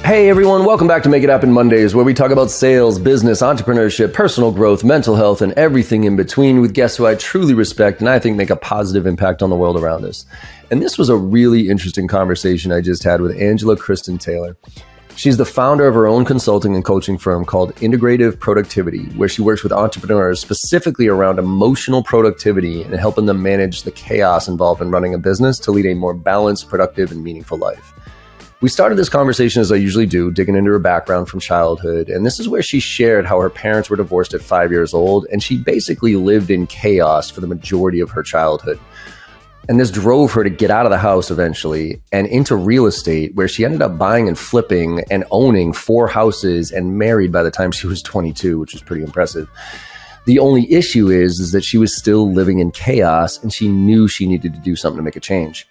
Hey everyone, welcome back to Make It Happen Mondays, where we talk about sales, business, entrepreneurship, personal growth, mental health, and everything in between with guests who I truly respect and I think make a positive impact on the world around us. And this was a really interesting conversation I just had with Kristen Taylor. She's the founder of her own consulting and coaching firm called Integrative Productivity, where she works with entrepreneurs specifically around emotional productivity and helping them manage the chaos involved in running a business to lead a more balanced, productive, and meaningful life. We started this conversation, as I usually do, digging into her background from childhood. And this is where she shared how her parents were divorced at 5 years old, and she basically lived in chaos for the majority of her childhood. And this drove her to get out of the house eventually and into real estate, where she ended up buying and flipping and owning 4 houses and married by the time she was 22, which was pretty impressive. The only issue is that she was still living in chaos, and she knew she needed to do something to make a change.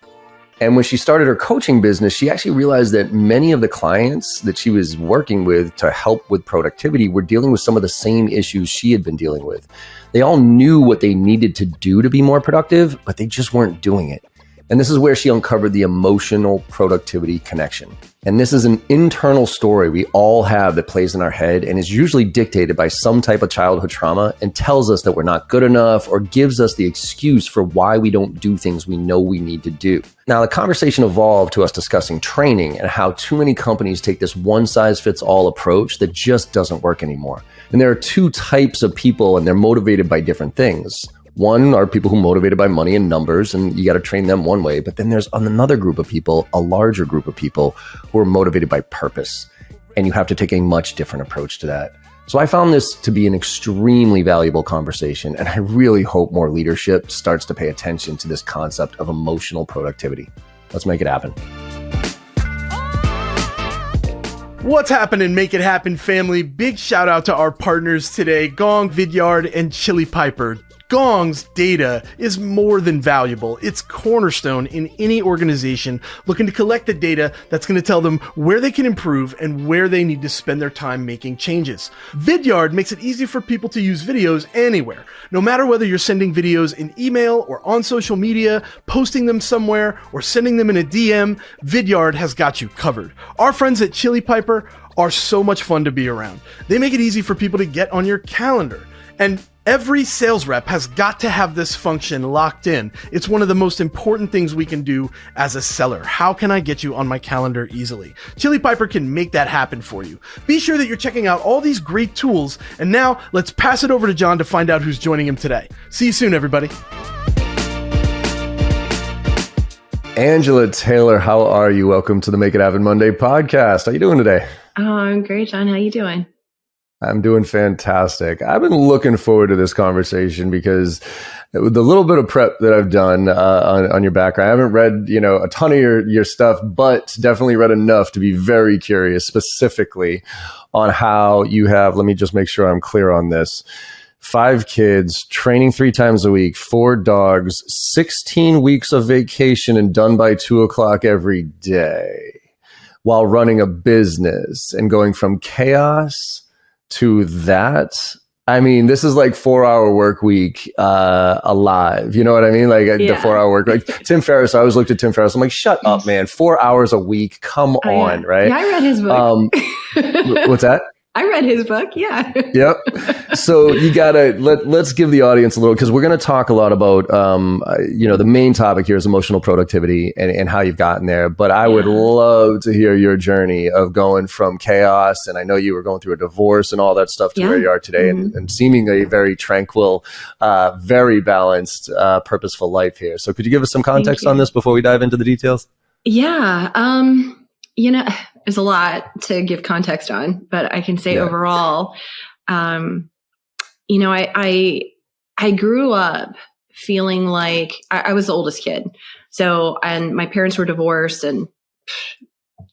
And when she started her coaching business, she actually realized that many of the clients that she was working with to help with productivity were dealing with some of the same issues she had been dealing with. They all knew what they needed to do to be more productive, but they just weren't doing it. And this is where she uncovered the emotional productivity connection. And this is an internal story we all have that plays in our head and is usually dictated by some type of childhood trauma and tells us that we're not good enough or gives us the excuse for why we don't do things we know we need to do. Now, the conversation evolved to us discussing training and how too many companies take this one-size-fits-all approach that just doesn't work anymore. And there are 2 types of people, and they're motivated by different things. One are people who are motivated by money and numbers, and you got to train them one way. But then there's another group of people, a larger group of people who are motivated by purpose. And you have to take a much different approach to that. So I found this to be an extremely valuable conversation. And I really hope more leadership starts to pay attention to this concept of emotional productivity. Let's make it happen. What's happening, Make It Happen family? Big shout out to our partners today, Gong, Vidyard, and Chili Piper. Gong's data is more than valuable. It's cornerstone in any organization looking to collect the data that's going to tell them where they can improve and where they need to spend their time making changes. Vidyard makes it easy for people to use videos anywhere. No matter whether you're sending videos in email or on social media, posting them somewhere, or sending them in a DM, Vidyard has got you covered. Our friends at Chili Piper are so much fun to be around. They make it easy for people to get on your calendar. And every sales rep has got to have this function locked in. It's one of the most important things we can do as a seller. How can I get you on my calendar easily? Chili Piper can make that happen for you. Be sure that you're checking out all these great tools. And now let's pass it over to John to find out who's joining him today. See you soon, everybody. Taylor, how are you? Welcome to the Make It Happen Monday podcast. How you doing today? Oh, I'm great, John. How you doing? I'm doing fantastic. I've been looking forward to this conversation because with the little bit of prep that I've done on your background, I haven't read, a ton of your stuff, but definitely read enough to be very curious specifically on how you have, let me just make sure I'm clear on this, 5 kids, training 3 times a week, 4 dogs, 16 weeks of vacation and done by 2:00 every day while running a business and going from chaos to that. I mean, this is like 4-hour work week alive. You know what I mean? Like the 4-hour work. Like Tim Ferriss, I always looked at Tim Ferriss. I'm like, shut up, man. 4 hours a week. Come on, right? Yeah, I read his book. What's that? I read his book. Yeah. Yep. So you gotta let's give the audience a little, because we're going to talk a lot about the main topic here is emotional productivity and how you've gotten there. But I would love to hear your journey of going from chaos, and I know you were going through a divorce and all that stuff to where you are today, and seemingly a very tranquil, very balanced, purposeful life here. So could you give us some context on this before we dive into the details? Yeah. There's a lot to give context on, but I can say overall, I grew up feeling like I was the oldest kid. So, and my parents were divorced and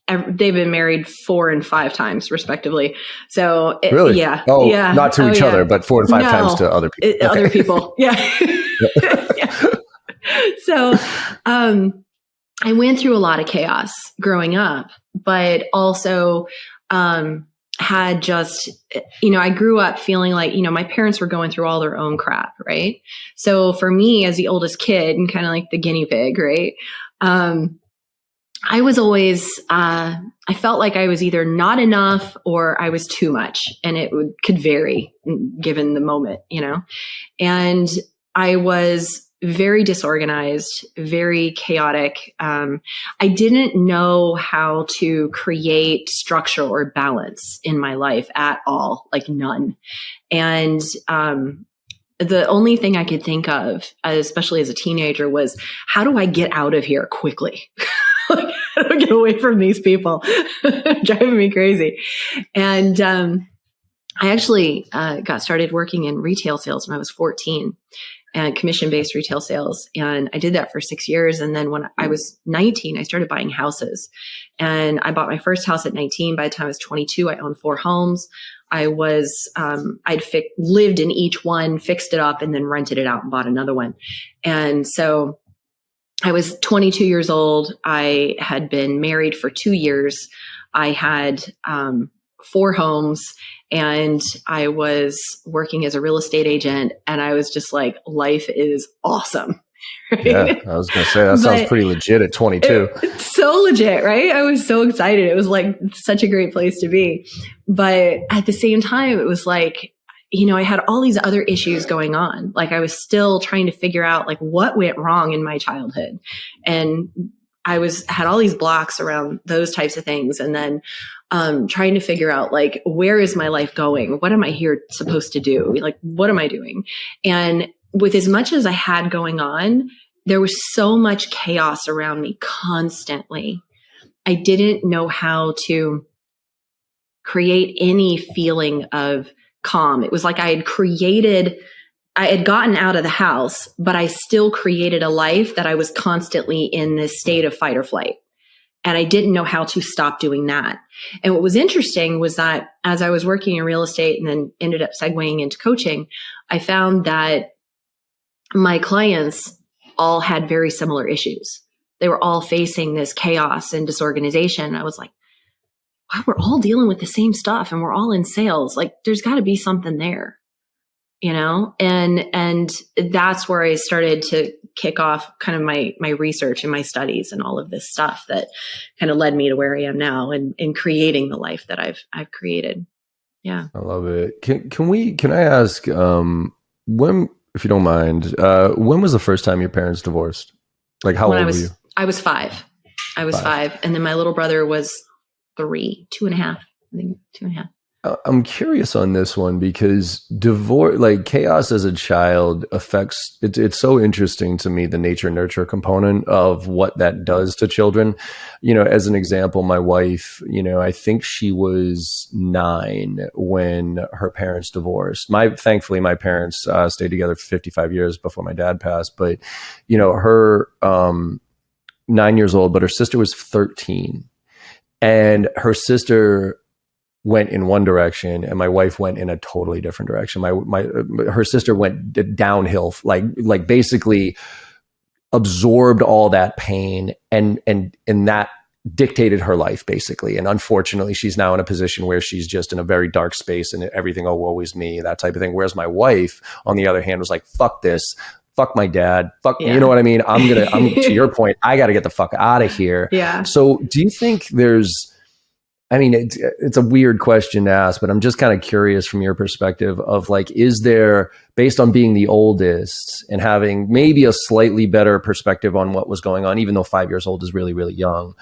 they've been married 4 and 5 times respectively. So really? Not to each other, but 4 and 5 times to other people. Other people. Yeah. So, I went through a lot of chaos growing up, but also had just, I grew up feeling like, my parents were going through all their own crap, right? So for me as the oldest kid and kind of like the guinea pig, right? I was always, I felt like I was either not enough or I was too much, and could vary given the moment, and I was very disorganized, very chaotic. I didn't know how to create structure or balance in my life at all, like none. And, the only thing I could think of, especially as a teenager, was how do I get out of here quickly? Like, how do I get away from these people? Driving me crazy. And I actually got started working in retail sales when I was 14, and commission-based retail sales. And I did that for 6 years. And then when I was 19, I started buying houses. And I bought my first house at 19. By the time I was 22, I owned 4 homes. Lived in each one, fixed it up, and then rented it out and bought another one. And so I was 22 years old. I had been married for 2 years. I had 4 homes, and I was working as a real estate agent. And I was just like, life is awesome. Right? Yeah, I was going to say, that sounds pretty legit at 22. It's so legit, right? I was so excited. It was like such a great place to be. But at the same time, it was like, I had all these other issues going on. Like I was still trying to figure out like what went wrong in my childhood. And had all these blocks around those types of things. And then trying to figure out like, where is my life going? What am I here supposed to do? Like, what am I doing? And with as much as I had going on, there was so much chaos around me constantly. I didn't know how to create any feeling of calm. It was like I had gotten out of the house, but I still created a life that I was constantly in this state of fight or flight. And I didn't know how to stop doing that. And what was interesting was that as I was working in real estate and then ended up segueing into coaching, I found that my clients all had very similar issues. They were all facing this chaos and disorganization. I was like, wow, we're all dealing with the same stuff and we're all in sales. Like there's got to be something there, and that's where I started to kick off kind of my research and my studies and all of this stuff that kind of led me to where I am now and in creating the life that I've created. Yeah. I love it. Can I ask, when, if you don't mind, when was the first time your parents divorced? Like how old were you? I was 5. I was 5. And then my little brother was 3, 2.5, I think 2.5. I'm curious on this one because divorce, like chaos as a child affects, it's so interesting to me, the nature nurture component of what that does to children. As an example, my wife, I think she was 9 when her parents divorced. Thankfully, my parents stayed together for 55 years before my dad passed. But, her 9 years old, but her sister was 13. And her sister went in one direction and my wife went in a totally different direction. Her sister went downhill, like basically absorbed all that pain and that dictated her life basically. And unfortunately, she's now in a position where she's just in a very dark space and everything, oh, woe is me, that type of thing. Whereas my wife, on the other hand, was like, fuck this. Fuck my dad. Fuck, yeah. You know what I mean? I'm to your point, I got to get the fuck out of here. Yeah. So do you think it's a weird question to ask, but I'm just kind of curious from your perspective of like, is there, based on being the oldest and having maybe a slightly better perspective on what was going on, even though 5 years old is really, really young.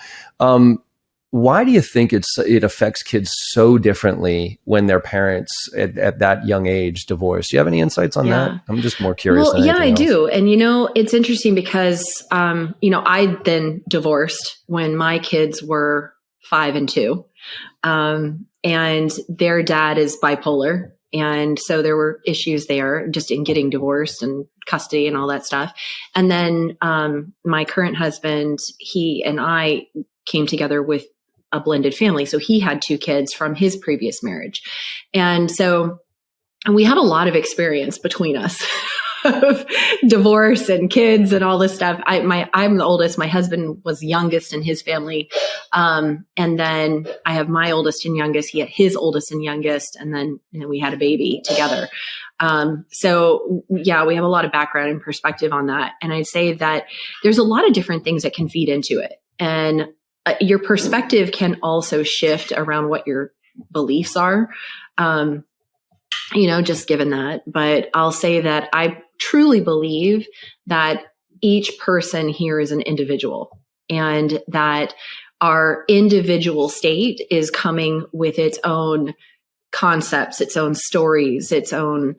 Why do you think it affects kids so differently when their parents at that young age divorce? Do you have any insights on that? I'm just more curious. Well, yeah, I do. And, it's interesting because, I then divorced when my kids were 5 and 2. And their dad is bipolar. And so there were issues there just in getting divorced and custody and all that stuff. And then, my current husband, he and I came together with a blended family. So he had 2 kids from his previous marriage. And so we have a lot of experience between us of divorce and kids and all this stuff. I'm the oldest. My husband was youngest in his family. And then I have my oldest and youngest. He had his oldest and youngest. And then we had a baby together. So yeah, we have a lot of background and perspective on that. And I'd say that there's a lot of different things that can feed into it. And your perspective can also shift around what your beliefs are. Just given that. But I'll say that I truly believe that each person here is an individual, and that our individual state is coming with its own concepts, its own stories, its own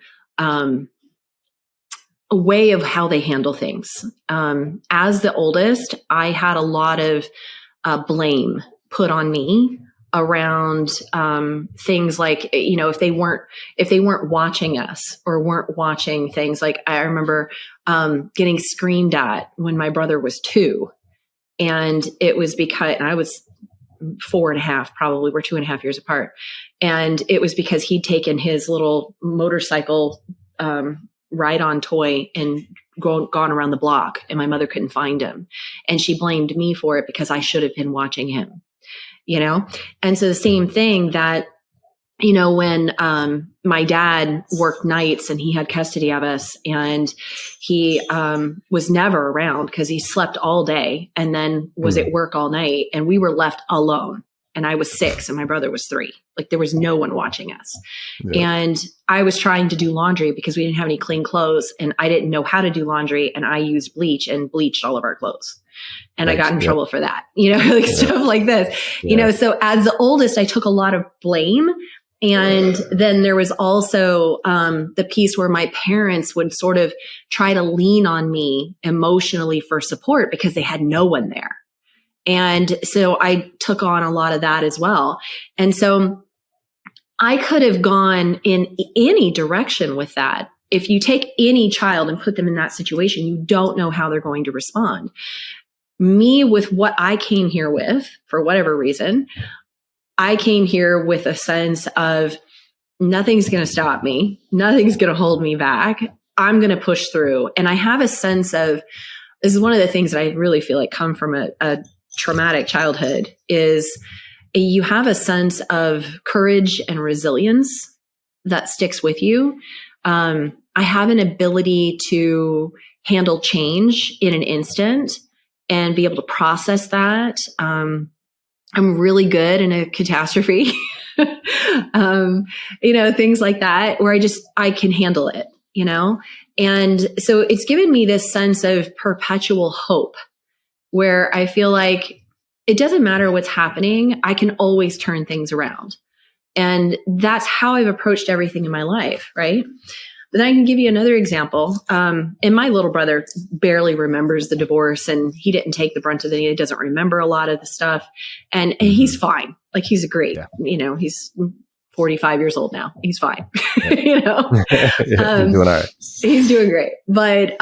way of how they handle things. As the oldest, I had a lot of blame put on me around things like, if they weren't watching us or weren't watching things. Like I remember getting screamed at when my brother was 2, and it was because I was 4.5, probably. We're 2.5 years apart, and it was because he'd taken his little motorcycle ride-on toy and gone around the block, and my mother couldn't find him, and she blamed me for it because I should have been watching him. And so the same thing that, when my dad worked nights and he had custody of us, and he was never around because he slept all day and then was at work all night, and we were left alone. And I was 6 and my brother was 3. Like there was no one watching us. Yeah. And I was trying to do laundry because we didn't have any clean clothes, and I didn't know how to do laundry, and I used bleach and bleached all of our clothes. And I got in trouble for that, stuff like this, so as the oldest, I took a lot of blame. And then there was also the piece where my parents would sort of try to lean on me emotionally for support because they had no one there. And so I took on a lot of that as well. And so I could have gone in any direction with that. If you take any child and put them in that situation, you don't know how they're going to respond. Me, with what I came here with, for whatever reason, I came here with a sense of nothing's going to stop me. Nothing's going to hold me back. I'm going to push through. And I have a sense of, this is one of the things that I really feel like come from a traumatic childhood, is you have a sense of courage and resilience that sticks with you. I have an ability to handle change in an instant and be able to process that. I'm really good in a catastrophe, things like that, where I can handle it, And so it's given me this sense of perpetual hope, where I feel like it doesn't matter what's happening, I can always turn things around. And that's how I've approached everything in my life, right? But then I can give you another example. And my little brother barely remembers the divorce, and he didn't take the brunt of it. He doesn't remember a lot of the stuff. And he's fine. Like he's great, he's 45 years old now. He's fine, he's doing all right. He's doing great. But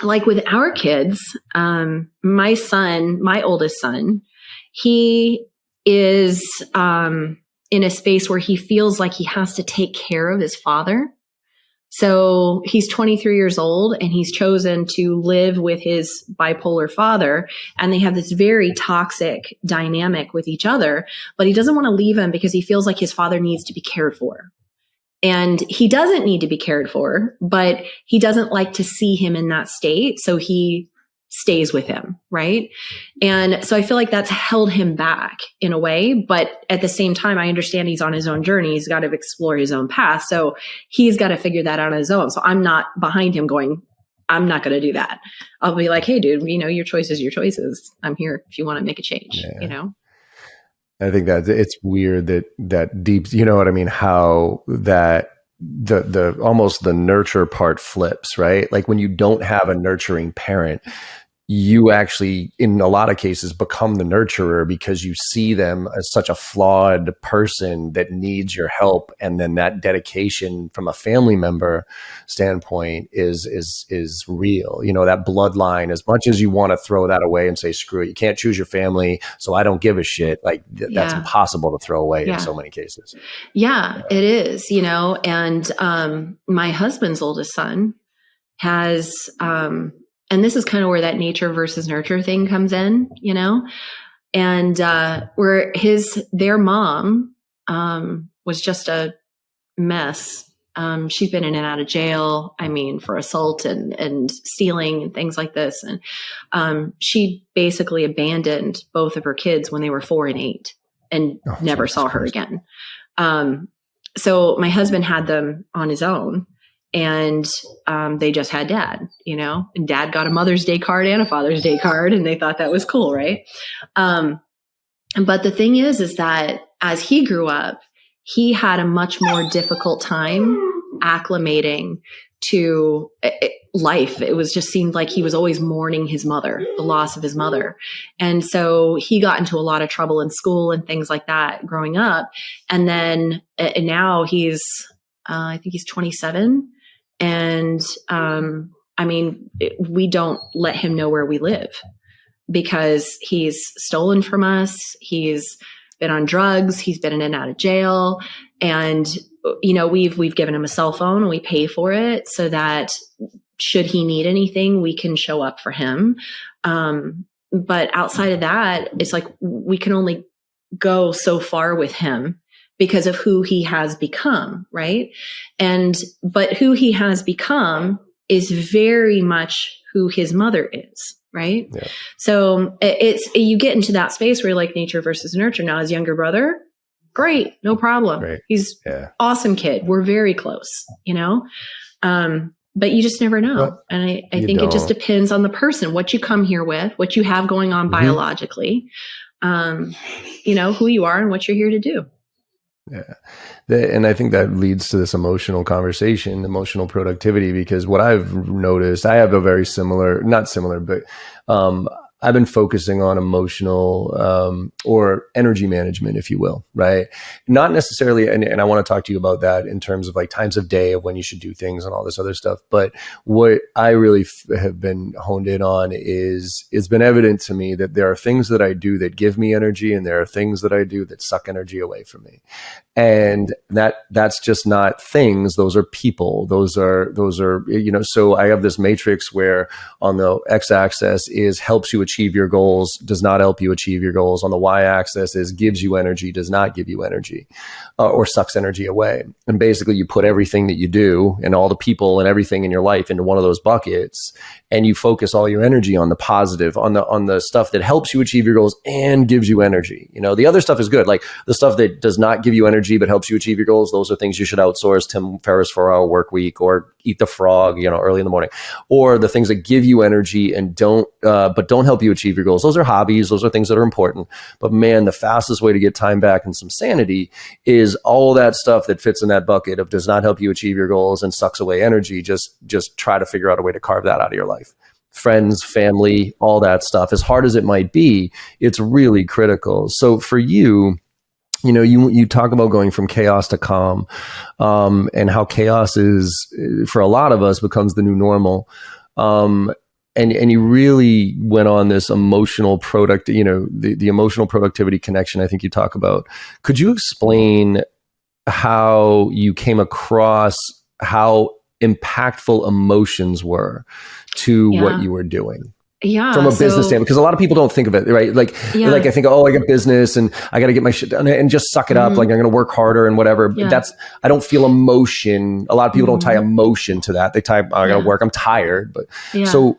like with our kids, my oldest son, he is in a space where he feels like he has to take care of his father. So he's 23 years old, and he's chosen to live with his bipolar father, and they have this very toxic dynamic with each other, but he doesn't want to leave him because he feels like his father needs to be cared for. And he doesn't need to be cared for, but he doesn't like to see him in that state. So he stays with him, right? And so I feel like that's held him back in a way. But at the same time, I understand he's on his own journey. He's got to explore his own path. So he's got to figure that out on his own. So I'm not behind him going, I'm not going to do that. I'll be like, hey, dude, your choices, your choices. I'm here if you want to make a change, I think that it's weird that deep, what I mean? How that the almost the nurture part flips, right? Like when you don't have a nurturing parent, you actually, in a lot of cases, become the nurturer because you see them as such a flawed person that needs your help. And then that dedication from a family member standpoint is real. That bloodline, as much as you want to throw that away and say, screw it, you can't choose your family, so I don't give a shit. Like that's impossible to throw away in so many cases. It is, and my husband's oldest son has, and this is kind of where that nature versus nurture thing comes in, and where their mom was just a mess She's been in and out of jail. I mean, for assault and stealing and things like this. And she basically abandoned both of her kids when they were 4 and 8 and never saw her again. So my husband had them on his own, and they just had dad, and dad got a Mother's Day card and a Father's Day card, and they thought that was cool, right? But the thing is that as he grew up, he had a much more difficult time acclimating to life. It was just seemed like he was always mourning his mother, the loss of his mother. And so he got into a lot of trouble in school and things like that growing up. And then and now he's, I think he's 27. And I mean, we don't let him know where we live because he's stolen from us. He's been on drugs. He's been in and out of jail. And, we've given him a cell phone and we pay for it so that should he need anything, we can show up for him. But outside of that, it's like we can only go so far with him because of who he has become, right? But who he has become is very much who his mother is, right? Yeah. So you get into that space where you're like nature versus nurture. Now his younger brother, great, no problem. Great. He's awesome kid. We're very close, but you just never know. Well, and I think it just depends on the person, what you come here with, what you have going on biologically, who you are and what you're here to do. Yeah. And I think that leads to this emotional conversation, emotional productivity, because what I've noticed, I have a very not similar, but I've been focusing on emotional or energy management, if you will, right? Not necessarily, and I want to talk to you about that in terms of like times of day of when you should do things and all this other stuff. But what I really have been honed in on is it's been evident to me that there are things that I do that give me energy, and there are things that I do that suck energy away from me. And that's just not things. Those are people. Those are, so I have this matrix where on the x-axis is helps you achieve your goals, does not help you achieve your goals. On the y-axis is gives you energy, does not give you energy, or sucks energy away. And basically you put everything that you do and all the people and everything in your life into one of those buckets, and you focus all your energy on the positive, on the stuff that helps you achieve your goals and gives you energy. The other stuff is good. Like the stuff that does not give you energy but helps you achieve your goals, those are things you should outsource. Tim Ferriss 4-hour work week, or eat the frog, early in the morning. Or the things that give you energy and don't help you achieve your goals. Those are hobbies. Those are things that are important. But man, the fastest way to get time back and some sanity is all that stuff that fits in that bucket of does not help you achieve your goals and sucks away energy. Just try to figure out a way to carve that out of your life. Friends, family, all that stuff. As hard as it might be, it's really critical. So for you, you talk about going from chaos to calm, and how chaos is, for a lot of us, becomes the new normal. And you really went on this emotional the emotional productivity connection I think you talk about. Could you explain how you came across how impactful emotions were to what you were doing? Yeah. From a business standpoint, because a lot of people don't think of it, right? Like I think, I got business and I got to get my shit done and just suck it up. Like I'm going to work harder and whatever. Yeah. I don't feel emotion. A lot of people don't tie emotion to that. They tie, I got to work. I'm tired. But so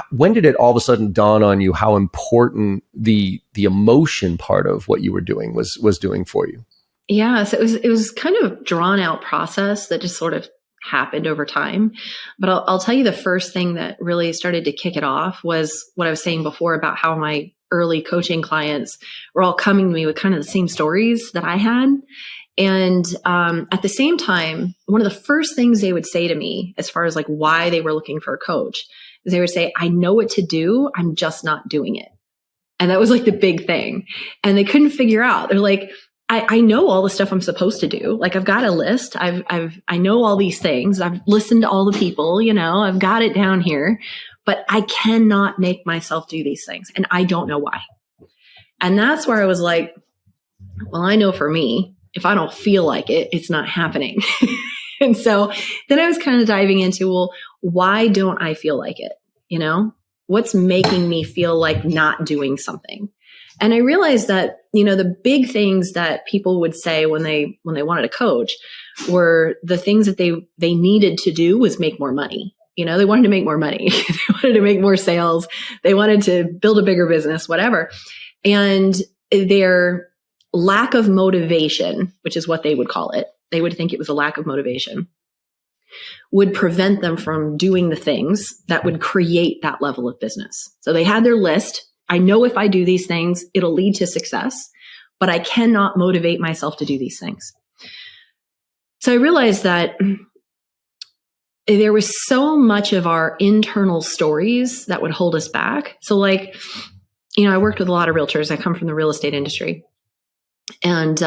when did it all of a sudden dawn on you how important the emotion part of what you were doing was doing for you? Yeah. So it was kind of a drawn out process that just sort of happened over time. But I'll tell you the first thing that really started to kick it off was what I was saying before about how my early coaching clients were all coming to me with kind of the same stories that I had. And at the same time, one of the first things they would say to me as far as like why they were looking for a coach is they would say, I know what to do, I'm just not doing it. And that was like the big thing. And they couldn't figure out. They're like, I know all the stuff I'm supposed to do. Like I've got a list. I know all these things. I've listened to all the people, I've got it down here, but I cannot make myself do these things. And I don't know why. And that's where I was like, well, I know for me, if I don't feel like it, it's not happening. And so then I was kind of diving into, well, why don't I feel like it? What's making me feel like not doing something? And I realized that, the big things that people would say when they wanted a coach were the things that they needed to do was make more money. They wanted to make more money. They wanted to make more sales. They wanted to build a bigger business, whatever. And their lack of motivation, which is what they would call it, they would think it was a lack of motivation, would prevent them from doing the things that would create that level of business. So they had their list. I know if I do these things, it'll lead to success, but I cannot motivate myself to do these things. So I realized that there was so much of our internal stories that would hold us back. So I worked with a lot of realtors. I come from the real estate industry. And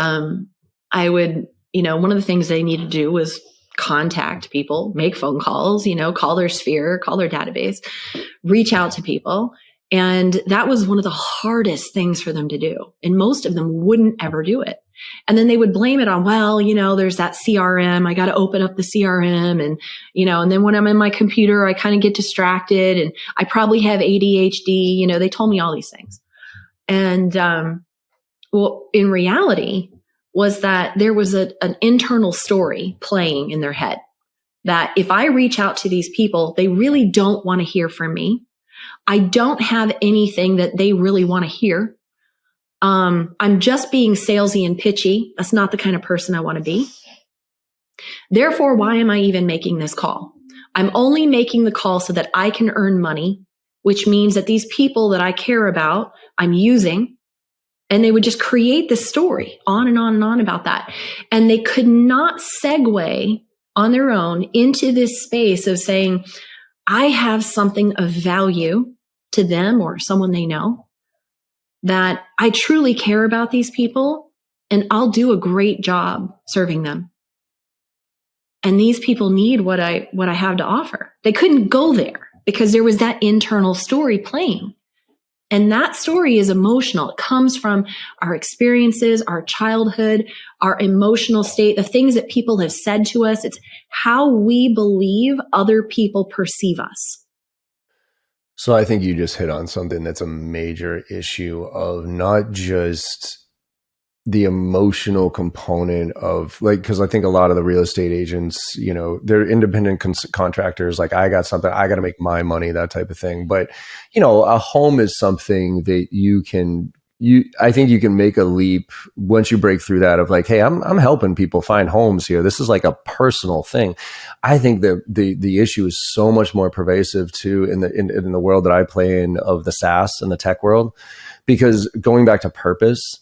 I would, one of the things they needed to do was contact people, make phone calls, call their sphere, call their database, reach out to people. And that was one of the hardest things for them to do. And most of them wouldn't ever do it. And then they would blame it on, there's that CRM. I got to open up the CRM. And, and then when I'm in my computer, I kind of get distracted and I probably have ADHD. They told me all these things. And, in reality was that there was an internal story playing in their head that if I reach out to these people, they really don't want to hear from me. I don't have anything that they really want to hear. I'm just being salesy and pitchy. That's not the kind of person I want to be. Therefore, why am I even making this call? I'm only making the call so that I can earn money, which means that these people that I care about, I'm using. And they would just create this story on and on and on about that. And they could not segue on their own into this space of saying, I have something of value to them or someone they know, that I truly care about these people and I'll do a great job serving them. And these people need what I have to offer. They couldn't go there because there was that internal story playing. And that story is emotional. It comes from our experiences, our childhood, our emotional state, the things that people have said to us. It's how we believe other people perceive us. So I think you just hit on something that's a major issue of not just the emotional component of because I think a lot of the real estate agents, they're independent contractors. I got something, I got to make my money, that type of thing. But, a home is something that I think you can make a leap once you break through that of hey, I'm helping people find homes here. This is a personal thing. I think that the issue is so much more pervasive too in the world that I play in of the SaaS and the tech world, because going back to purpose,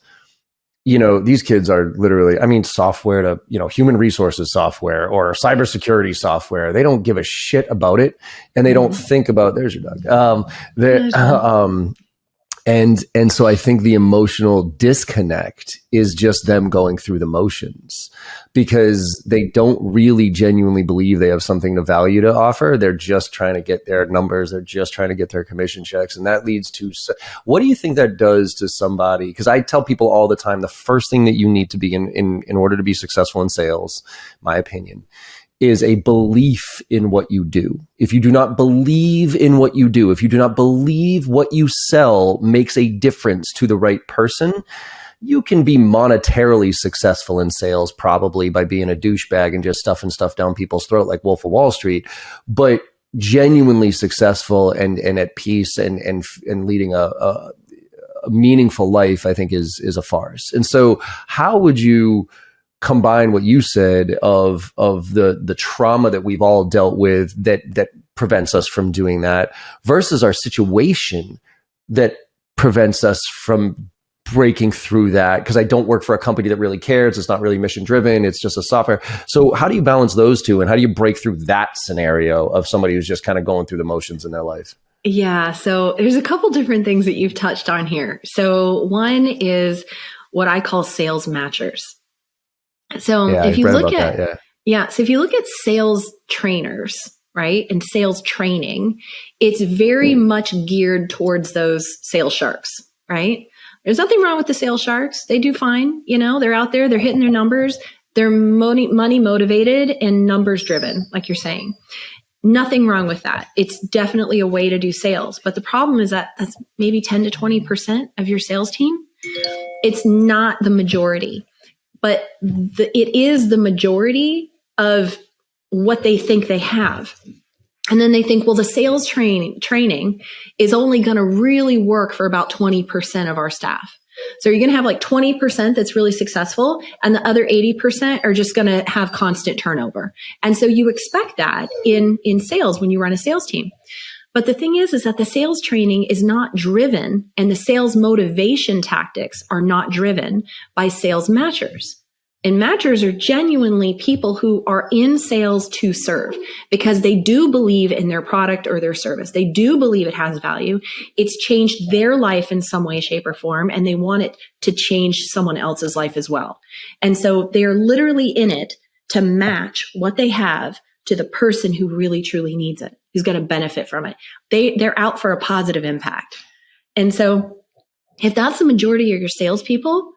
these kids are literally, software to, human resources software or cybersecurity software. They don't give a shit about it. And they don't think about, there's your dog. And so I think the emotional disconnect is just them going through the motions because they don't really genuinely believe they have something of value to offer. They're just trying to get their numbers. They're just trying to get their commission checks. And that leads to, what do you think that does to somebody? Because I tell people all the time, the first thing that you need to be in order to be successful in sales, my opinion, is a belief in what you do. If you do not believe in what you do, if you do not believe what you sell makes a difference to the right person, you can be monetarily successful in sales probably by being a douchebag and just stuffing stuff down people's throat like Wolf of Wall Street, but genuinely successful and at peace and leading a meaningful life, I think is a farce. And so how would you combine what you said of the trauma that we've all dealt with that prevents us from doing that versus our situation that prevents us from breaking through that? Because I don't work for a company that really cares. It's not really mission driven. It's just a software. So how do you balance those two? And how do you break through that scenario of somebody who's just kind of going through the motions in their life? Yeah. So there's a couple different things that you've touched on here. So one is what I call sales matchers. So if you look at, so if you look at sales trainers, right, and sales training, it's very much geared towards those sales sharks, right? There's nothing wrong with the sales sharks. They do fine. They're out there, they're hitting their numbers. They're money motivated and numbers driven, like you're saying. Nothing wrong with that. It's definitely a way to do sales. But the problem is that that's maybe 10 to 20% of your sales team. It's not the majority, but it is the majority of what they think they have. And then they think, well, the sales training is only going to really work for about 20% of our staff. So you're going to have like 20% that's really successful, and the other 80% are just going to have constant turnover. And so you expect that in sales when you run a sales team. But the thing is that the sales training is not driven, and the sales motivation tactics are not driven by sales matchers. And matchers are genuinely people who are in sales to serve because they do believe in their product or their service. They do believe it has value. It's changed their life in some way, shape, or form, and they want it to change someone else's life as well. And so they're literally in it to match what they have to the person who really, truly needs it, who's going to benefit from it. They're out for a positive impact. And so if that's the majority of your salespeople,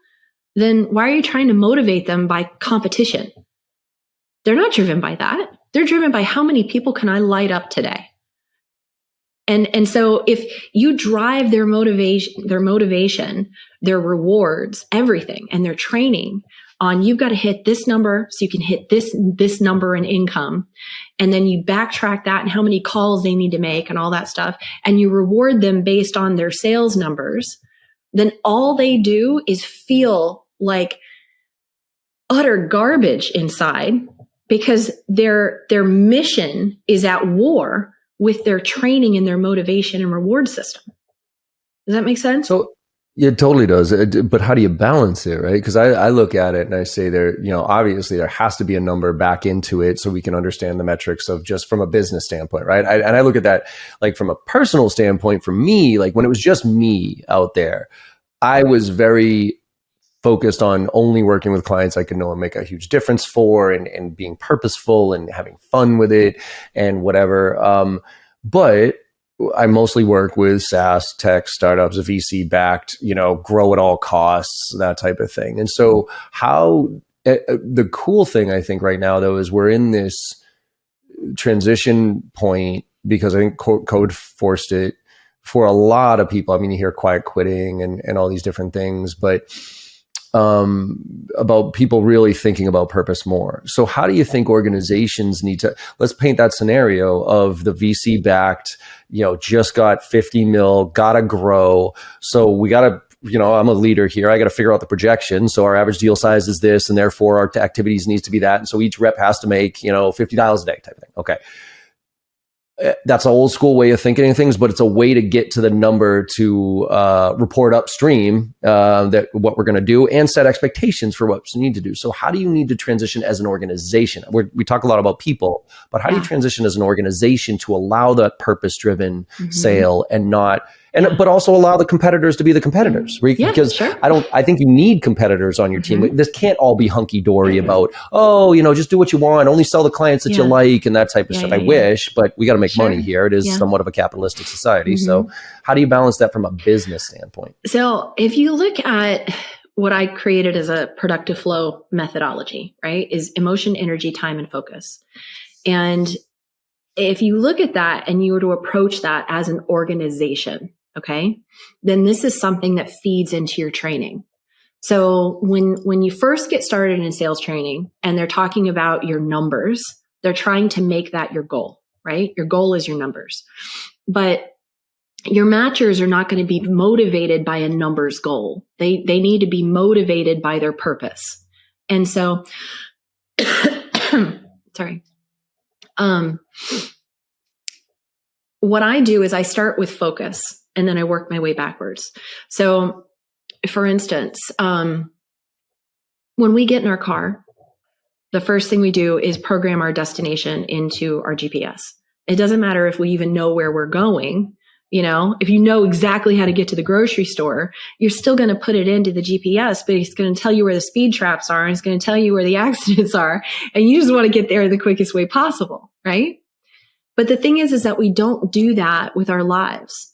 then why are you trying to motivate them by competition? They're not driven by that. They're driven by how many people can I light up today? And so if you drive their motivation, their rewards, everything, and their training on you've got to hit this number so you can hit this number in income, and then you backtrack that and how many calls they need to make and all that stuff, and you reward them based on their sales numbers, then all they do is feel like utter garbage inside because their mission is at war with their training and their motivation and reward system. Does that make sense? So it totally does. But how do you balance it, right? Because I look at it and I say obviously there has to be a number back into it so we can understand the metrics of just from a business standpoint, right? And I look at that like from a personal standpoint for me, like when it was just me out there, I was very focused on only working with clients I could know and make a huge difference for and being purposeful and having fun with it and whatever. But I mostly work with SaaS tech startups, VC backed, grow at all costs, that type of thing. And so the cool thing I think right now though, is we're in this transition point because I think code forced it for a lot of people. I mean, you hear quiet quitting and all these different things, but about people really thinking about purpose more. So how do you think organizations need to, let's paint that scenario of the VC backed, just got 50 mil, gotta grow. So we gotta, I'm a leader here. I got to figure out the projection. So our average deal size is this, and therefore our activities needs to be that. And so each rep has to make, $50 a day type of thing. Okay. That's an old school way of thinking of things, but it's a way to get to the number to report upstream that what we're going to do and set expectations for what we need to do. So how do you need to transition as an organization? We talk a lot about people, but how do you transition as an organization to allow that purpose-driven sale and not... but also allow the competitors to be the competitors, right? Yeah, because sure. I think you need competitors on your team. This can't all be hunky dory about, just do what you want, only sell the clients that you like and that type of stuff. I wish, but we got to make money here. It is somewhat of a capitalistic society. So how do you balance that from a business standpoint? So if you look at what I created as a productive flow methodology, right, is emotion, energy, time, and focus. And if you look at that and you were to approach that as an organization, okay, then this is something that feeds into your training. So when you first get started in sales training and they're talking about your numbers, they're trying to make that your goal, right? Your goal is your numbers. But your matchers are not going to be motivated by a numbers goal. They need to be motivated by their purpose. And so, sorry. What I do is I start with focus and then I work my way backwards. So for instance, when we get in our car, the first thing we do is program our destination into our GPS. It doesn't matter if we even know where we're going. If you know exactly how to get to the grocery store, you're still going to put it into the GPS, but it's going to tell you where the speed traps are and it's going to tell you where the accidents are. And you just want to get there the quickest way possible, right? But the thing is that we don't do that with our lives.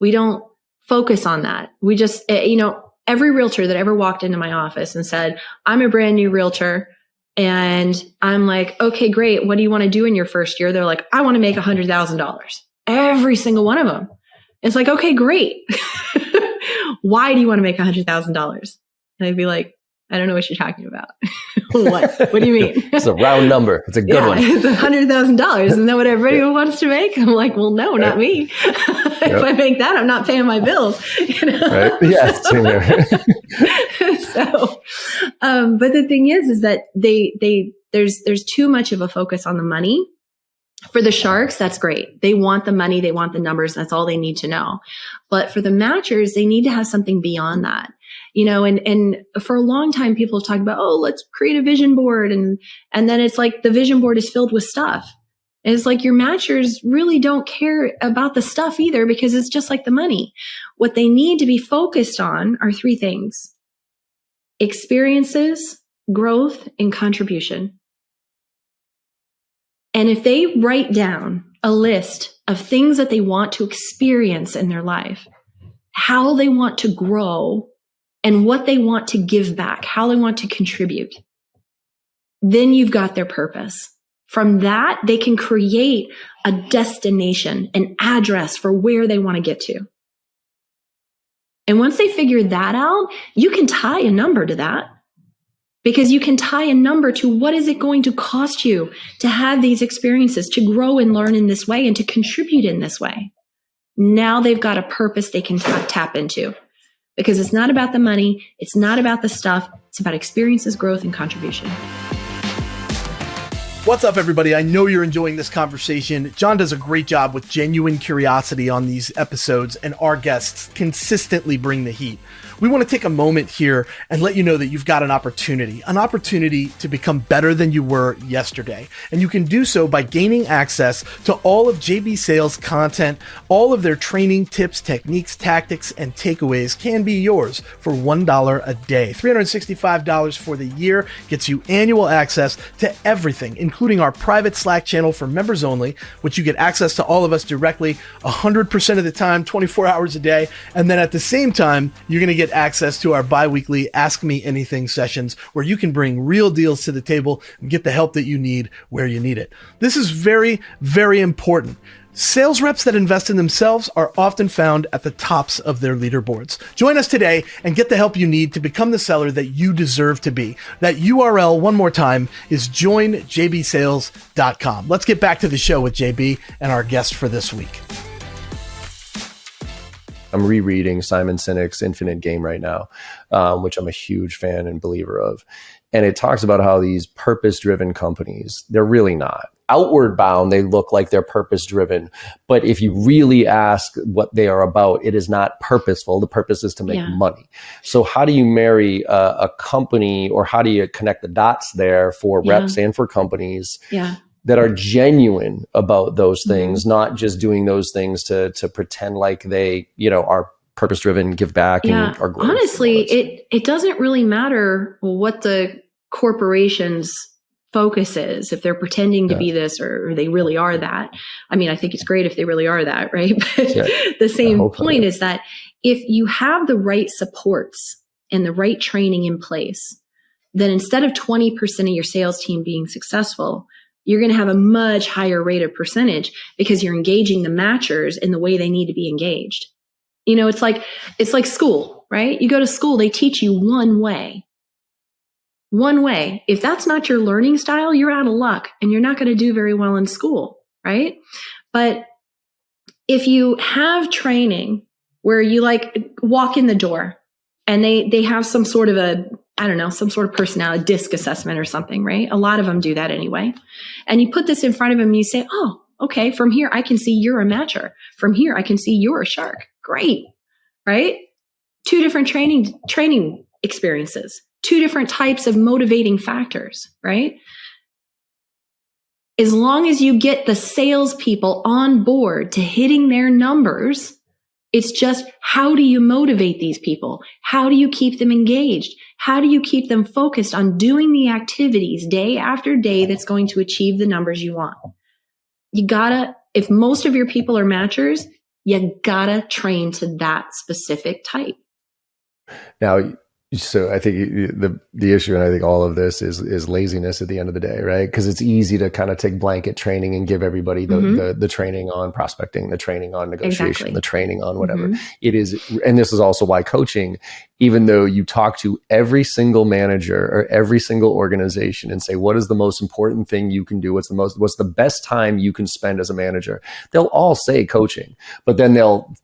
We don't focus on that. We just, every realtor that ever walked into my office and said, I'm a brand new realtor And I'm like, okay, great. What do you want to do in your first year? They're like, I want to make $100,000. Every single one of them. It's like, okay, great. Why do you want to make $100,000? And I'd be like, I don't know what you're talking about. What do you mean? It's a round number. It's a good one. It's $100,000. Isn't that what everybody wants to make? I'm like, well, no, not me. If I make that, I'm not paying my bills. Right? Yes. So, but the thing is that there's too much of a focus on the money. For the sharks, that's great. They want the money. They want the numbers. That's all they need to know. But for the matchers, they need to have something beyond that. And for a long time, people have talked about, oh, let's create a vision board. And then it's like the vision board is filled with stuff. And it's like your matchers really don't care about the stuff either, because it's just like the money. What they need to be focused on are three things: experiences, growth, and contribution. And if they write down a list of things that they want to experience in their life, how they want to grow, and what they want to give back, how they want to contribute, then you've got their purpose. From that, they can create a destination, an address for where they want to get to. And once they figure that out, you can tie a number to that. Because you can tie a number to what is it going to cost you to have these experiences, to grow and learn in this way, and to contribute in this way. Now they've got a purpose they can tap into. Because it's not about the money. It's not about the stuff. It's about experiences, growth, and contribution. What's up, everybody? I know you're enjoying this conversation. John does a great job with genuine curiosity on these episodes, and our guests consistently bring the heat. We want to take a moment here and let you know that you've got an opportunity to become better than you were yesterday. And you can do so by gaining access to all of JB Sales' content. All of their training, tips, techniques, tactics, and takeaways can be yours for $1 a day. $365 for the year gets you annual access to everything, including our private Slack channel for members only, which you get access to all of us directly 100% of the time, 24 hours a day. And then at the same time, you're going to get access to our bi-weekly Ask Me Anything sessions, where you can bring real deals to the table and get the help that you need where you need it. This is very, very important. Sales reps that invest in themselves are often found at the tops of their leaderboards. Join us today and get the help you need to become the seller that you deserve to be. That URL, one more time, is joinjbsales.com. Let's get back to the show with JB and our guest for this week. I'm rereading Simon Sinek's Infinite Game right now, which I'm a huge fan and believer of. And it talks about how these purpose-driven companies, they're really not. Outward bound, they look like they're purpose-driven. But if you really ask what they are about, it is not purposeful. The purpose is to make money. So how do you marry a company, or how do you connect the dots there for reps and for companies that are genuine about those things, not just doing those things to pretend like they, are purpose-driven, give back, and are growth. Honestly, it doesn't really matter what the corporation's focus is, if they're pretending to be this or they really are that. I mean, I think it's great if they really are that, right? But the same point is that if you have the right supports and the right training in place, then instead of 20% of your sales team being successful, you're going to have a much higher rate of percentage, because you're engaging the matchers in the way they need to be engaged. It's like school, right? You go to school, they teach you one way. One way. If that's not your learning style, you're out of luck and you're not going to do very well in school, right? But if you have training where you walk in the door and they have some sort of some sort of personality disc assessment or something, right? A lot of them do that anyway. And you put this in front of them and you say, oh, okay, from here, I can see you're a matcher. From here, I can see you're a shark. Great, right? 2 different training experiences, 2 different types of motivating factors, right? As long as you get the salespeople on board to hitting their numbers, it's just, how do you motivate these people? How do you keep them engaged? How do you keep them focused on doing the activities day after day that's going to achieve the numbers you want? If most of your people are matchers, you gotta train to that specific type. Now, So I think the issue, and I think all of this is laziness at the end of the day, right? Because it's easy to kind of take blanket training and give everybody the training on prospecting, the training on negotiation, Exactly. the training on whatever it is. And this is also why coaching, even though you talk to every single manager or every single organization and say, what is the most important thing you can do? What's the best time you can spend as a manager? They'll all say coaching, but then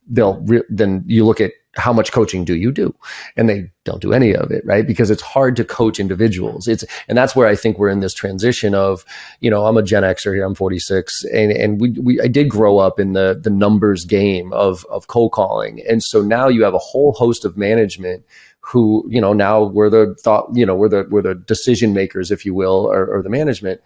then you look at how much coaching do you do? And they don't do any of it, right? Because it's hard to coach individuals. And that's where I think we're in this transition of, I'm a Gen Xer here, I'm 46, and I did grow up in the numbers game of cold calling. And so now you have a whole host of management who, now we're the decision makers, if you will, or the management.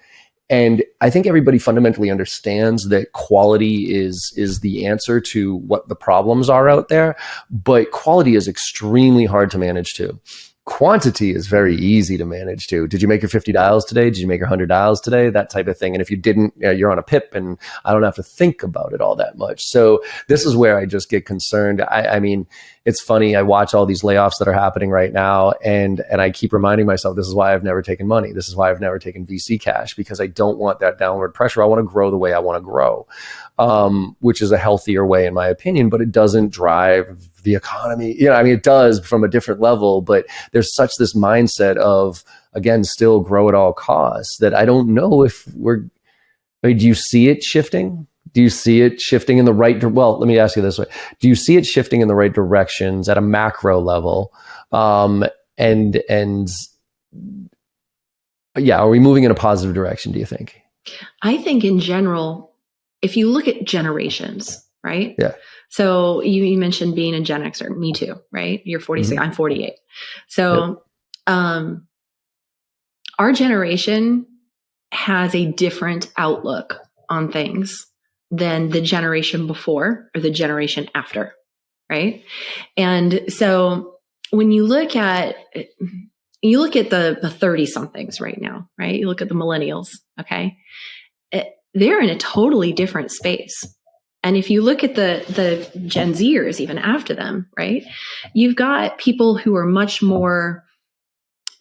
And I think everybody fundamentally understands that quality is the answer to what the problems are out there, but quality is extremely hard to manage too. Quantity is very easy to manage too. Did you make your 50 dials today? Did you make your 100 dials today? That type of thing. And if you didn't, you're on a PIP and I don't have to think about it all that much. So this is where I just get concerned. I mean, it's funny. I watch all these layoffs that are happening right now, and I keep reminding myself, this is why I've never taken money. This is why I've never taken VC cash, because I don't want that downward pressure. I want to grow the way I want to grow, which is a healthier way in my opinion, but it doesn't drive the economy. It does from a different level, but there's such this mindset of, again, still grow at all costs that I don't know if do you see it shifting? Do you see it shifting in the right? Well, let me ask you this way. Do you see it shifting in the right directions at a macro level? And are we moving in a positive direction, do you think? I think in general, if you look at generations, right? Yeah. So you mentioned being a Gen Xer, me too, right? You're 46, I'm 48. So our generation has a different outlook on things than the generation before or the generation after, right? And so when you look at the 30 somethings right now, right? You look at the millennials, okay? They're in a totally different space. And if you look at the Gen Zers, even after them, right? You've got people who are much more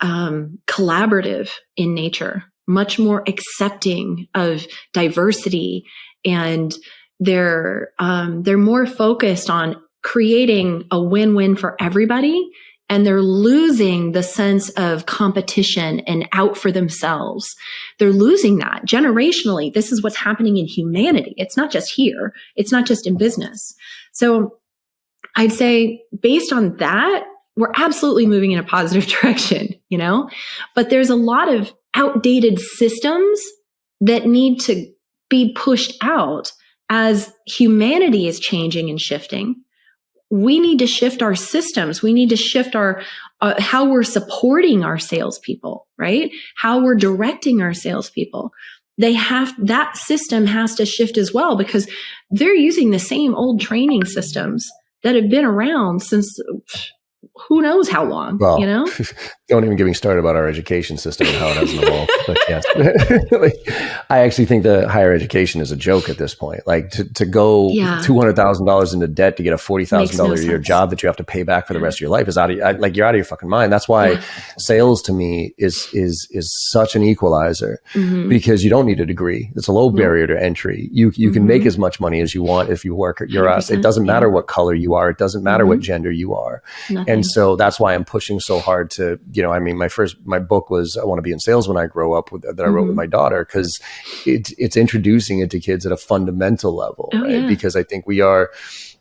collaborative in nature, much more accepting of diversity, and they're more focused on creating a win-win for everybody, and they're losing the sense of competition and out for themselves. They're losing that generationally. This is what's happening in humanity. It's not just here. It's not just in business. So I'd say based on that, we're absolutely moving in a positive direction, but there's a lot of outdated systems that need to be pushed out as humanity is changing and shifting. We need to shift our systems. We need to shift our how we're supporting our salespeople, right? How we're directing our salespeople. That system has to shift as well, because they're using the same old training systems that have been around since who knows how long, well, don't even get me started about our education system and how it hasn't evolved. But yes, I actually think the higher education is a joke at this point. Like to go $200,000 into debt to get a $40,000 a year job that you have to pay back for the rest of your life is you're out of your fucking mind. That's why sales to me is such an equalizer, because you don't need a degree. It's a low barrier to entry. You can make as much money as you want if you work at your ass. It doesn't matter what color you are. It doesn't matter what gender you are. Nothing. And so that's why I'm pushing so hard to, my book was I Want to Be in Sales When I Grow Up, that I wrote with my daughter, because it's introducing it to kids at a fundamental level, right? Yeah. Because I think we are,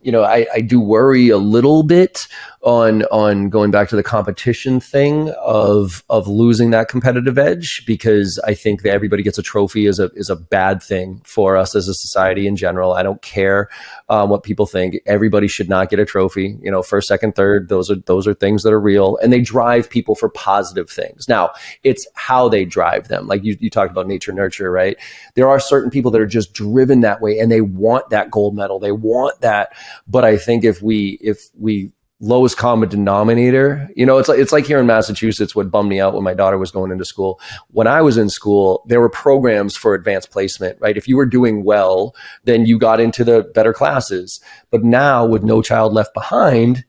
I do worry a little bit on going back to the competition thing of losing that competitive edge, because I think that everybody gets a trophy is a bad thing for us as a society in general. I don't care what people think. Everybody should not get a trophy. First, second, third, those are things that are real, and they drive people for positive things. Now, it's how they drive them. Like you talked about nature nurture, right? There are certain people that are just driven that way, and they want that gold medal. They want that. But I think if we lowest common denominator, it's like here in Massachusetts, what bummed me out when my daughter was going into school. When I was in school, there were programs for advanced placement, right? If you were doing well, then you got into the better classes. But now with No Child Left Behind,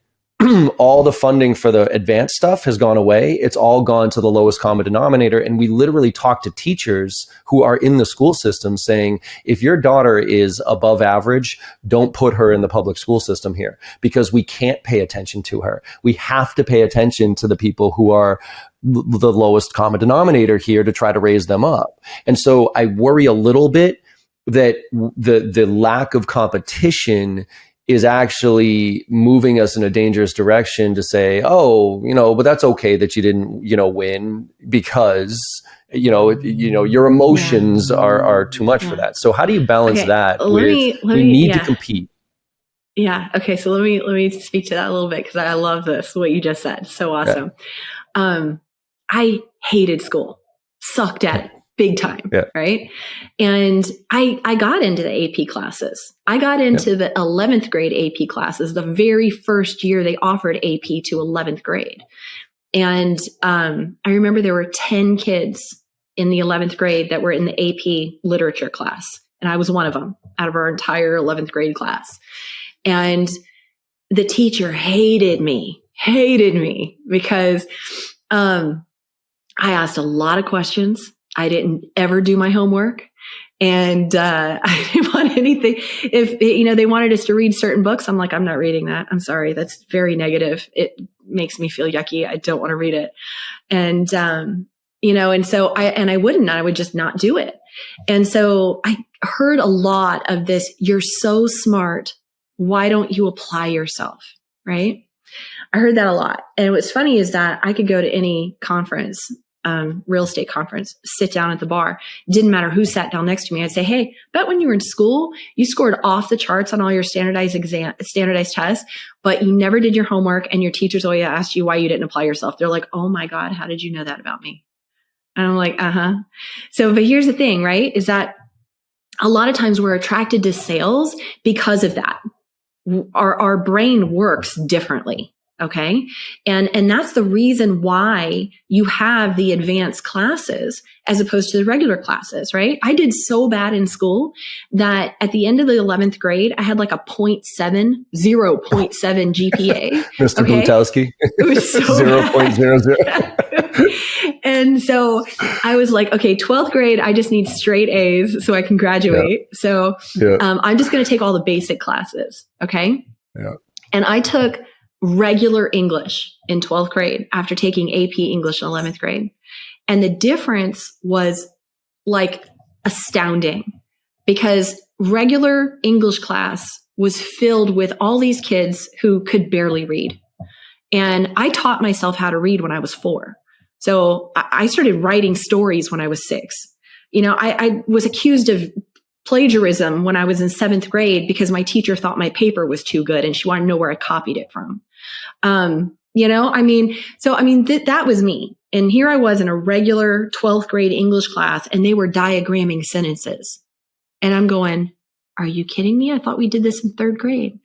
all the funding for the advanced stuff has gone away. It's all gone to the lowest common denominator. And we literally talk to teachers who are in the school system saying, if your daughter is above average, don't put her in the public school system here, because we can't pay attention to her. We have to pay attention to the people who are the lowest common denominator here to try to raise them up. And so I worry a little bit that the lack of competition is actually moving us in a dangerous direction to say, oh, but that's okay that you didn't, win, because, your emotions are too much for that. So how do you balance that with we need to compete? Yeah. Okay. So let me speak to that a little bit, because I love what you just said. So awesome. Yeah. I hated school, sucked at it. Big time, right? And I got into the AP classes. I got into the 11th grade AP classes the very first year they offered AP to 11th grade. And I remember there were 10 kids in the 11th grade that were in the AP literature class. And I was one of them out of our entire 11th grade class. And the teacher hated me because I asked a lot of questions. I didn't ever do my homework, and I didn't want anything. If they wanted us to read certain books, I'm like, I'm not reading that. I'm sorry, that's very negative. It makes me feel yucky. I don't want to read it. And and so I wouldn't. I would just not do it. And so I heard a lot of this. You're so smart. Why don't you apply yourself? Right? I heard that a lot. And what's funny is that I could go to any conference. Real estate conference, sit down at the bar. Didn't matter who sat down next to me. I'd say, hey, bet when you were in school, you scored off the charts on all your standardized tests, but you never did your homework, and your teachers always asked you why you didn't apply yourself. They're like, oh my God, how did you know that about me? And I'm like, So, but here's the thing, right? Is that a lot of times we're attracted to sales because of that. Our brain works differently. Okay. And that's the reason why you have the advanced classes as opposed to the regular classes, right? I did so bad in school that at the end of the 11th grade, I had like a 0.7 GPA. Mr. Blutowski. It was so 0.00. And so I was like, okay, 12th grade, I just need straight A's so I can graduate. Yeah. So I'm just going to take all the basic classes. Okay. Yeah. And I took regular English in 12th grade after taking AP English in 11th grade. And the difference was like astounding, because regular English class was filled with all these kids who could barely read. And I taught myself how to read when I was 4. So I started writing stories when I was 6. I was accused of plagiarism when I was in 7th grade because my teacher thought my paper was too good and she wanted to know where I copied it from. That was me. And here I was in a regular 12th grade English class, and they were diagramming sentences. And I'm going, are you kidding me? I thought we did this in 3rd grade.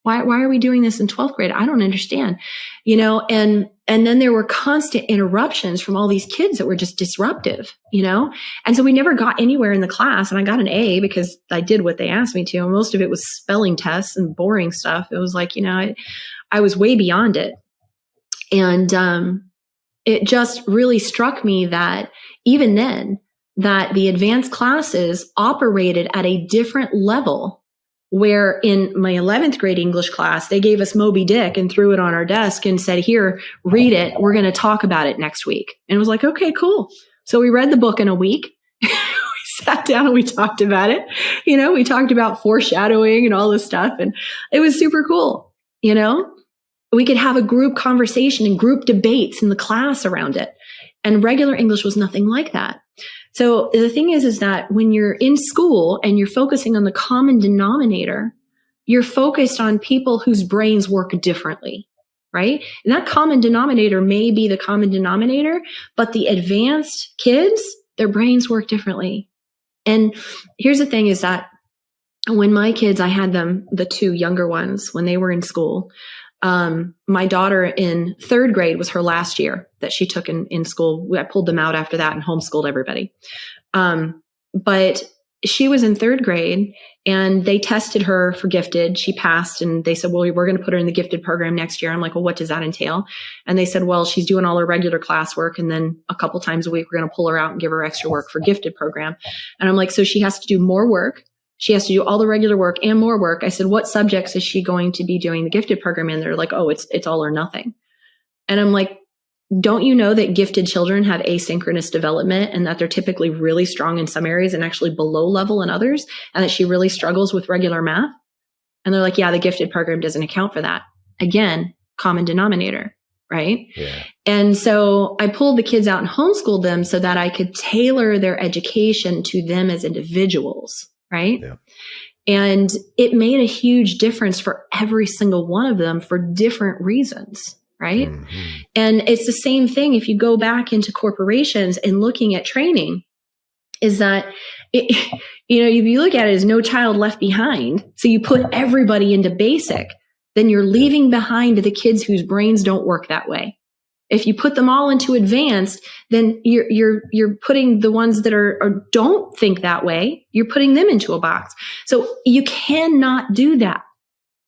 Why are we doing this in 12th grade? I don't understand, and then there were constant interruptions from all these kids that were just disruptive, and so we never got anywhere in the class. And I got an A because I did what they asked me to. And most of it was spelling tests and boring stuff. It was like, I was way beyond it. And it just really struck me that even then, that the advanced classes operated at a different level. Where in my 11th grade English class, they gave us Moby Dick and threw it on our desk and said, here, read it. We're going to talk about it next week. And it was like, okay, cool. So we read the book in a week. We sat down and we talked about it. We talked about foreshadowing and all this stuff. And it was super cool. We could have a group conversation and group debates in the class around it. And regular English was nothing like that. So the thing is that when you're in school and you're focusing on the common denominator, you're focused on people whose brains work differently, right? And that common denominator may be the common denominator, but the advanced kids, their brains work differently. And here's the thing is that when my kids, I had them, the 2 younger ones, when they were in school, my daughter in 3rd grade was her last year that she took in school. I pulled them out after that and homeschooled everybody. But she was in third grade and they tested her for gifted. She passed and they said, well, we're going to put her in the gifted program next year. I'm like, well, what does that entail? And they said, well, she's doing all her regular classwork. And then a couple times a week, we're going to pull her out and give her extra work for gifted program. And I'm like, so she has to do more work. She has to do all the regular work and more work. I said, what subjects is she going to be doing the gifted program in? They're like, oh, it's all or nothing. And I'm like, don't you know that gifted children have asynchronous development and that they're typically really strong in some areas and actually below level in others, and that she really struggles with regular math? And they're like, yeah, the gifted program doesn't account for that. Again, common denominator, right? Yeah. And so I pulled the kids out and homeschooled them so that I could tailor their education to them as individuals, right? Yeah. And it made a huge difference for every single one of them for different reasons. Right. Mm-hmm. And it's the same thing if you go back into corporations and looking at training, is that, if you look at it as no child left behind, so you put everybody into basic, then you're leaving behind the kids whose brains don't work that way. If you put them all into advanced, then you're putting the ones that are don't think that way, you're putting them into a box. So you cannot do that.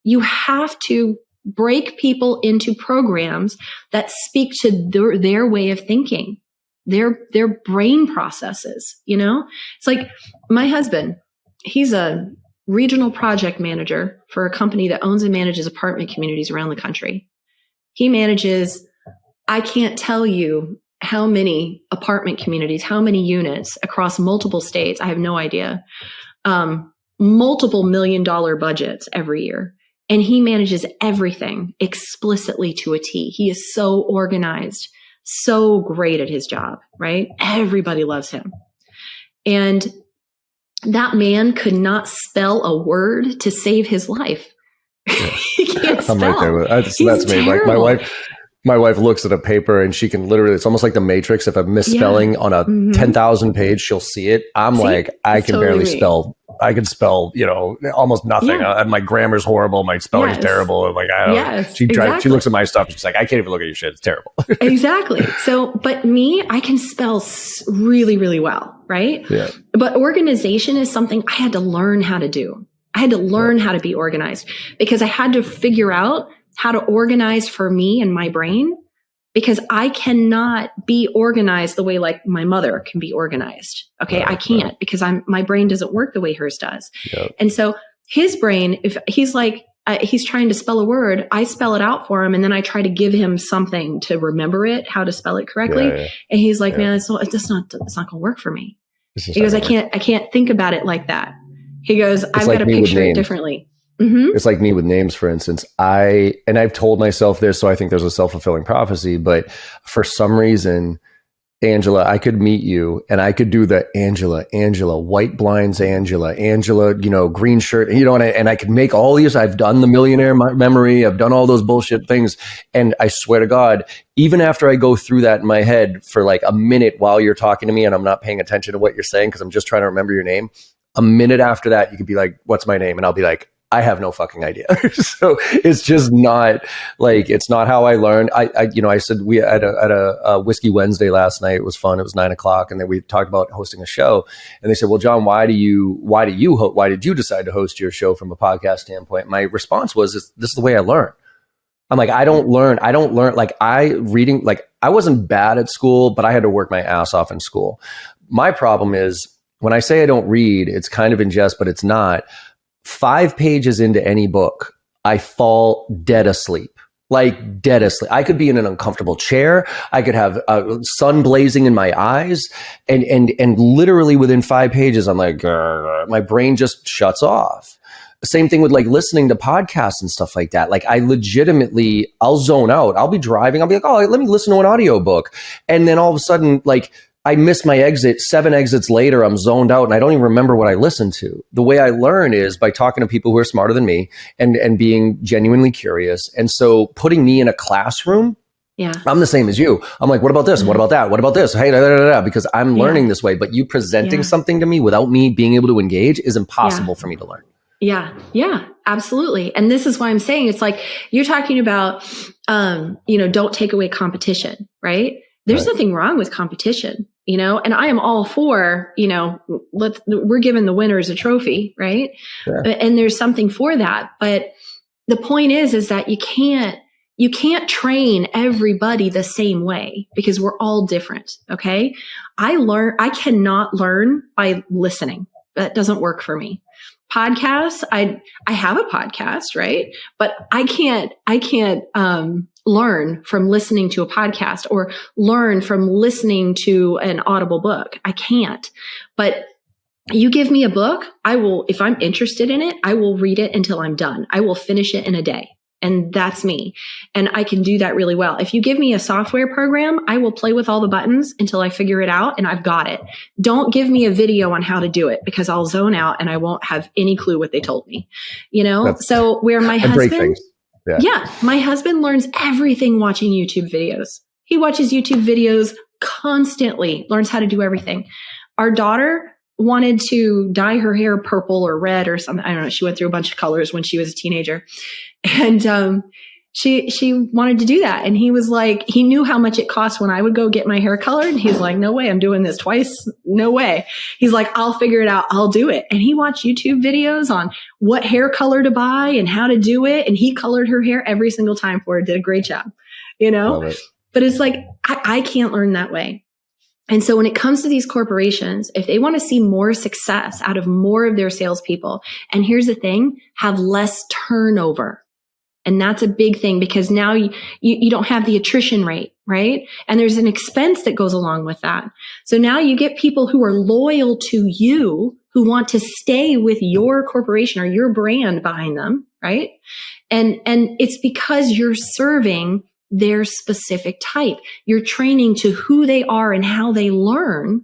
You have to break people into programs that speak to their way of thinking, their brain processes. It's like my husband, he's a regional project manager for a company that owns and manages apartment communities around the country. He manages, I can't tell you how many apartment communities, how many units across multiple states. I have no idea. Multiple $1 million budgets every year. And he manages everything explicitly to a T. He is so organized, so great at his job, right? Everybody loves him. And that man could not spell a word to save his life. Yeah. He can't spell. I'm right there with that's me. Like my wife looks at a paper and she can literally, it's almost like the Matrix. If I'm misspelling on a 10,000 page, she'll see it. I can totally barely spell. I can spell, almost nothing. Yeah. My grammar's horrible. My spelling's terrible. I'm like, I don't know. She looks at my stuff and she's like, I can't even look at your shit. It's terrible. Exactly. So, but me, I can spell really, really well. Right. Yeah. But organization is something I had to learn how to do. I had to learn how to be organized because I had to figure out how to organize for me and my brain, because I cannot be organized the way like my mother can be organized. Okay. I can't because my brain doesn't work the way hers does. Yep. And so his brain, if he's like, he's trying to spell a word, I spell it out for him. And then I try to give him something to remember it, how to spell it correctly. Yeah. And he's like, man, it's not going to work for me. He goes, I can't think about it like that. He goes, I've got to picture it differently. Mm-hmm. It's like me with names, for instance. I've told myself this, so I think there's a self-fulfilling prophecy, but for some reason, Angela, I could meet you and I could do the Angela, white blinds, Angela, green shirt, and I could make all these. I've done the millionaire memory. I've done all those bullshit things. And I swear to God, even after I go through that in my head for like a minute while you're talking to me and I'm not paying attention to what you're saying because I'm just trying to remember your name, a minute after that, you could be like, what's my name? And I'll be like, I have no fucking idea. So it's just not like, it's not how I learned. I said we had a Whiskey Wednesday last night. It was fun. It was 9:00. And then we talked about hosting a show and they said, well, John, why did you decide to host your show from a podcast standpoint? My response was, this is the way I learn. I'm like, I don't learn. Like I wasn't bad at school, but I had to work my ass off in school. My problem is when I say I don't read, it's kind of in jest, but it's not. 5 pages into any book, I fall dead asleep. Like dead asleep. I could be in an uncomfortable chair. I could have sun blazing in my eyes, and literally within 5 pages, I'm like, my brain just shuts off. Same thing with like listening to podcasts and stuff like that. Like I'll zone out. I'll be driving. I'll be like, oh, let me listen to an audiobook, and then all of a sudden, like, I miss my exit. 7 exits later, I'm zoned out and I don't even remember what I listened to. The way I learn is by talking to people who are smarter than me and being genuinely curious. And so putting me in a classroom, I'm the same as you. I'm like, what about this? What about that? What about this? Hey, because I'm learning this way. But you presenting something to me without me being able to engage is impossible for me to learn. Yeah, absolutely. And this is why I'm saying it's like, you're talking about, don't take away competition, right? There's nothing wrong with competition. and I am all for, we're giving the winners a trophy, right? Yeah. And there's something for that. But the point is that you can't train everybody the same way because we're all different. Okay. I cannot learn by listening. That doesn't work for me. Podcasts, I have a podcast, right? But I can't learn from listening to a podcast or learn from listening to an audible book. I can't. But you give me a book, I will, if I'm interested in it, I will read it until I'm done. I will finish it in a day. And that's me. And I can do that really well. If you give me a software program, I will play with all the buttons until I figure it out and I've got it. Don't give me a video on how to do it because I'll zone out and I won't have any clue what they told me. So where my husband, my husband learns everything watching YouTube videos. He watches YouTube videos constantly, learns how to do everything. Our daughter wanted to dye her hair purple or red or something. I don't know. She went through a bunch of colors when she was a teenager. And she wanted to do that. And he was like, he knew how much it cost when I would go get my hair colored. And he's like, no way, I'm doing this twice. No way. He's like, I'll figure it out. I'll do it. And he watched YouTube videos on what hair color to buy and how to do it. And he colored her hair every single time for her, did a great job, But it's like, I can't learn that way. And so when it comes to these corporations, if they want to see more success out of more of their salespeople, and here's the thing, have less turnover. And that's a big thing because now you don't have the attrition rate, right? And there's an expense that goes along with that. So now you get people who are loyal to you, who want to stay with your corporation or your brand behind them, right? And it's because you're serving their specific type. You're training to who they are and how they learn.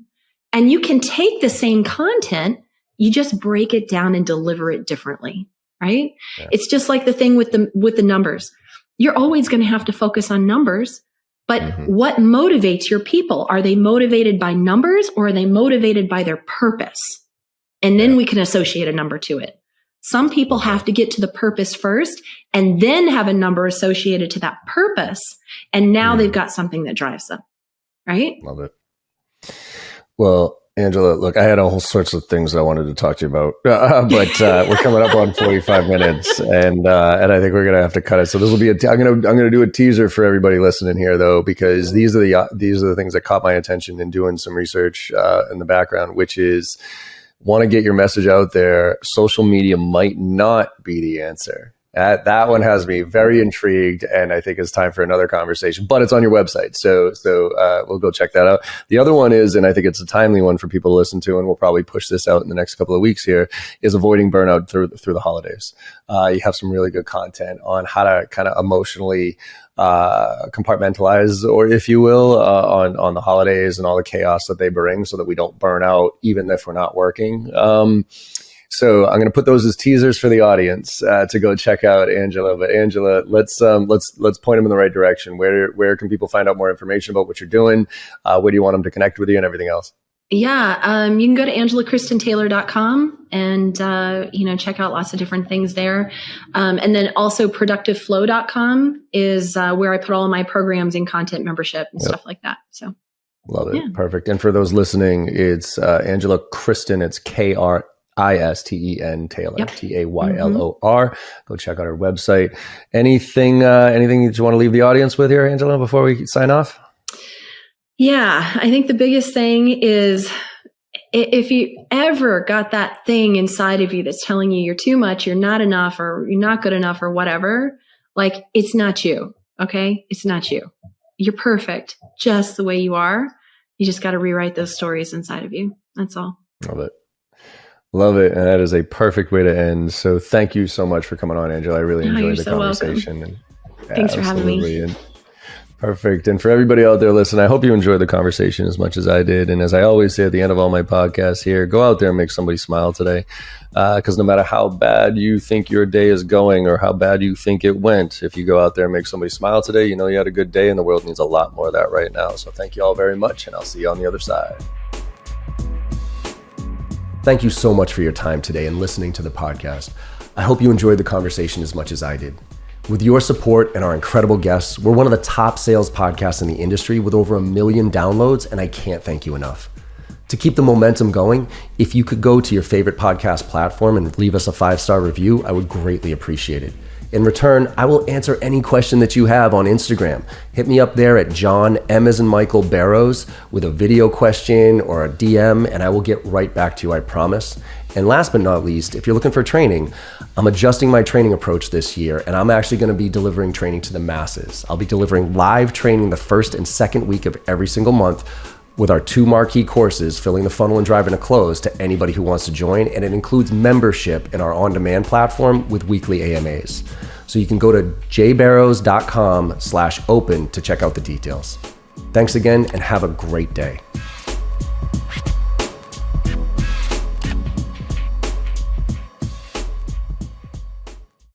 And you can take the same content, you just break it down and deliver it differently, right? Yeah. It's just like the thing with the numbers. You're always going to have to focus on numbers, but what motivates your people? Are they motivated by numbers or are they motivated by their purpose? And then we can associate a number to it. Some people have to get to the purpose first and then have a number associated to that purpose. And now they've got something that drives them. Right? Love it. Well, Angela, look, I had all sorts of things I wanted to talk to you about, but we're coming up on 45 minutes and I think we're going to have to cut it. So this will be I'm going to do a teaser for everybody listening here though, because these are the things that caught my attention in doing some research in the background, which is, want to get your message out there. Social media might not be the answer. That one has me very intrigued, and I think it's time for another conversation. But it's on your website, so we'll go check that out. The other one is, and I think it's a timely one for people to listen to, and we'll probably push this out in the next couple of weeks here, is avoiding burnout through the holidays. You have some really good content on how to kind of emotionally compartmentalize, or if you will, on the holidays and all the chaos that they bring, so that we don't burn out even if we're not working. So I'm going to put those as teasers for the audience to go check out Angela. But Angela, let's point them in the right direction. Where can people find out more information about what you're doing? Where do you want them to connect with you and everything else? Yeah, you can go to angelakristentaylor.com and check out lots of different things there. And then also productiveflow.com is where I put all of my programs and content membership and stuff like that. So love it. Yeah. Perfect. And for those listening, it's Angela Kristen. It's Kristen Taylor, yep. Taylor. Go check out her website. Anything that you want to leave the audience with here, Angela, before we sign off? Yeah, I think the biggest thing is if you ever got that thing inside of you that's telling you you're too much, you're not enough, or you're not good enough, or whatever, like, it's not you. Okay. It's not you. You're perfect just the way you are. You just got to rewrite those stories inside of you. That's all. Love it. And that is a perfect way to end. So thank you so much for coming on, Angela. I really enjoyed the conversation. And, thanks for having me. And perfect. And for everybody out there listening, I hope you enjoyed the conversation as much as I did. And as I always say at the end of all my podcasts here, go out there and make somebody smile today. Because no matter how bad you think your day is going or how bad you think it went, if you go out there and make somebody smile today, you know you had a good day, and the world needs a lot more of that right now. So thank you all very much, and I'll see you on the other side. Thank you so much for your time today and listening to the podcast. I hope you enjoyed the conversation as much as I did. With your support and our incredible guests, we're one of the top sales podcasts in the industry with over 1 million downloads, and I can't thank you enough. To keep the momentum going, if you could go to your favorite podcast platform and leave us a 5-star review, I would greatly appreciate it. In return, I will answer any question that you have on Instagram. Hit me up there at John M as in Michael Barrows with a video question or a DM, and I will get right back to you, I promise. And last but not least, if you're looking for training, I'm adjusting my training approach this year, and I'm actually going to be delivering training to the masses. I'll be delivering live training the first and second week of every single month with our 2 marquee courses, Filling the Funnel and Driving to Close, to anybody who wants to join. And it includes membership in our on-demand platform with weekly AMAs. So you can go to jbarrows.com/open to check out the details. Thanks again and have a great day.